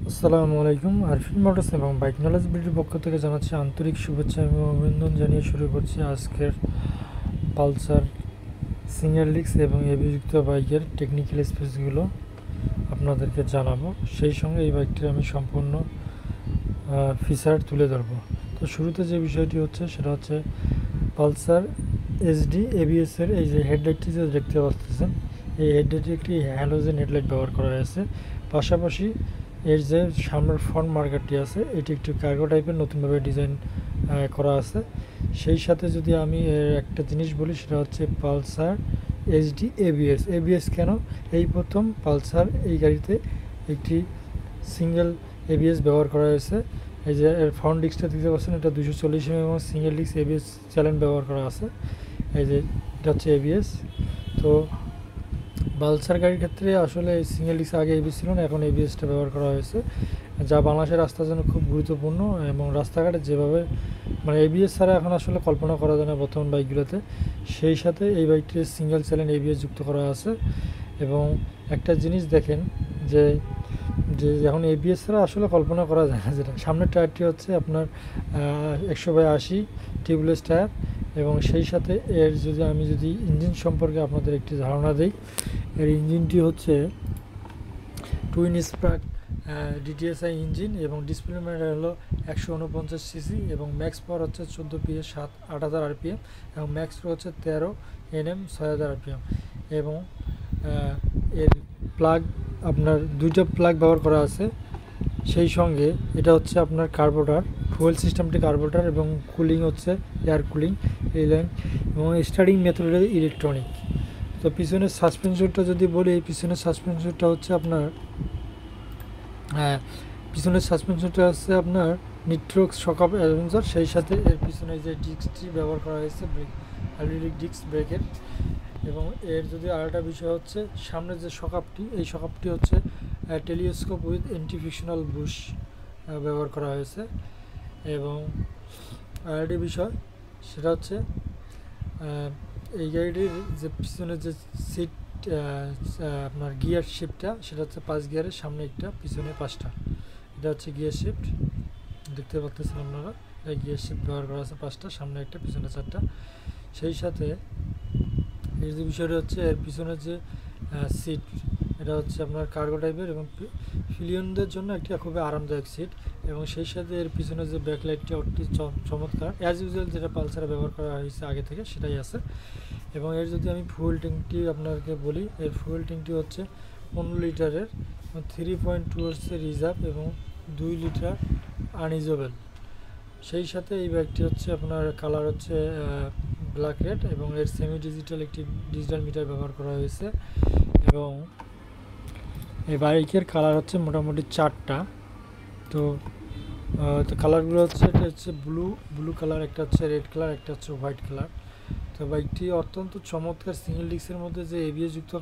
আসসালামু আলাইকুম। আরফিন মোটরস এবং বাইক নলেজ বিডির পক্ষ থেকে জানাচ্ছি আন্তরিক শুভেচ্ছা এবং অভিনন্দন জানিয়ে শুরু করছি আজকের পালসার সিঙ্গেল ডিস্ক এবং এবিযুক্ত বাইকের টেকনিক্যাল স্পেসগুলো আপনাদেরকে জানাবো। সেই সঙ্গে এই বাইকটির আমি সম্পূর্ণ ফিচার তুলে ধরবো। তো শুরুতে যে বিষয়টি হচ্ছে সেটা হচ্ছে পালসার এসডি এবিএসের এই যে হেডলাইটটি যে দেখতে পাচ্ছেন, এই হেডলাইটটি একটি হ্যালোজেন হেডলাইট ব্যবহার করা হয়েছে। পাশাপাশি এর যে সামনের ফ্রন্ট মার্কারটি আছে এটি একটু কার্গো টাইপের নতুনভাবে ডিজাইন করা আছে। সেই সাথে যদি আমি এর একটা জিনিস বলি সেটা হচ্ছে পালসার এইচডি এবিএস। এবিএস কেন? এই প্রথম পালসার এই গাড়িতে একটি সিঙ্গেল এবিএস ব্যবহার করা হয়েছে। এই যে এর ফ্রন্ট ডিস্কটা দেখতে পাচ্ছেন, এটা 240 এবং সিঙ্গেল ডিস্ক এবিএস চ্যানেল ব্যবহার করা আছে। এই যে এটা হচ্ছে এবিএস। তো পালসার গাড়ির ক্ষেত্রে আসলে সিঙ্গেল ডিস্ক আগে এবিএস ছিল না, এখন এবিএসটা ব্যবহার করা হয়েছে, যা বাংলাদেশের রাস্তার জন্য খুব গুরুত্বপূর্ণ। এবং রাস্তাঘাটে যেভাবে মানে এবিএস ছাড়া এখন আসলে কল্পনা করা যায় না বর্তমান বাইকগুলোতে। সেই সাথে এই বাইকটির সিঙ্গেল চ্যানেল এবিএস যুক্ত করা আছে। এবং একটা জিনিস দেখেন যে যে এখন এবিএস ছাড়া আসলে কল্পনা করা যায় না, যেটা সামনের টায়ারটি হচ্ছে আপনার 100/80 টিউবলেস টায়ার। এবং সেই সাথে এর আমি যদি ইঞ্জিন সম্পর্কে আপনাদের একটি ধারণা দিই, এর ইঞ্জিনটি হচ্ছে টুইন স্পার্ক ডিটিএসআই ইঞ্জিন এবং ডিসপ্লেসমেন্ট হলো 149 সিসি এবং ম্যাক্স পাওয়ার হচ্ছে 14 PS 8000 আরপিএম এবং ম্যাক্স প্রো হচ্ছে 13 NM 6000 আরপিএম। এবং এর প্লাগ আপনার দুইটা প্লাগ ব্যবহার করা আছে। সেই সঙ্গে এটা হচ্ছে আপনার কার্বোরেটর, ফুয়েল সিস্টেমটি কার্বোরেটর এবং কুলিং হচ্ছে এয়ার কুলিং এই লাইন। এবং স্টার্টিং মেথড ইলেকট্রনিক। তো পিছনের সাসপেনশনটা যদি বলি, এই পিছনের সাসপেনশনটা হচ্ছে আপনার পিছনের সাসপেনশনটা হচ্ছে আপনার নিট্রোক্স শকআপ অ্যাডভেঞ্চার। সেই সাথে এর পিছনে যে ডিস্কটি ব্যবহার করা হয়েছে হাইড্রোলিক ডিস্ক ব্রেকের। এবং এর যদি আরেকটা বিষয় হচ্ছে সামনের যে শকআপটি, এই শকআপটি হচ্ছে টেলিস্কোপ উইথ এন্টিফিকশনাল বুশ ব্যবহার করা হয়েছে। এবং আরেকটি বিষয় সেটা হচ্ছে এই গাড়িটির যে পিছনের যে সিট আপনার গিয়ার শিফটটা সেটা হচ্ছে 5 গিয়ারের, সামনে একটা পিছনে 5টা। এটা হচ্ছে গিয়ার শিফট, দেখতে পাচ্ছেন আপনারা। এই গিয়ার শিফট ব্যবহার করা আছে 5টা, সামনে একটা পিছনে 4টা। সেই সাথে এই যে বিষয়টা হচ্ছে এর পিছনের যে সিট, এটা হচ্ছে আপনার কার্গো টাইপের এবং ফিলিয়নদের জন্য একটি খুবই আরামদায়ক সিট। এবং সেই সাথে এর পিছনে যে ব্যাকলাইটটি অতি চমৎকার, অ্যাজ ইউজুয়াল যেটা পালসারে ব্যবহার করা হয়েছে আগে থেকে সেটাই আছে। এবং এর যদি আমি ফুয়েল ট্যাঙ্কটি আপনাকে বলি, এর ফুয়েল ট্যাঙ্কটি হচ্ছে 15 লিটারের, 3.2 হচ্ছে রিজার্ভ এবং 2 লিটার আনইউজেবল। সেই সাথে এই বাইকটি হচ্ছে আপনার কালার হচ্ছে ব্ল্যাক রেড এবং এর সেমি ডিজিটাল একটি ডিজিটাল মিটার ব্যবহার করা হয়েছে। এবং এই বাইকের কালার হচ্ছে মোটামুটি 4টা। তো কালারগুলো হচ্ছে এটা হচ্ছে ব্লু কালার, একটা হচ্ছে রেড কালার, একটা হচ্ছে হোয়াইট কালার। তো বাইকটি অত্যন্ত চমৎকার। সিঙ্গেল ডিস্কের মধ্যে যে এবিএস যুক্ত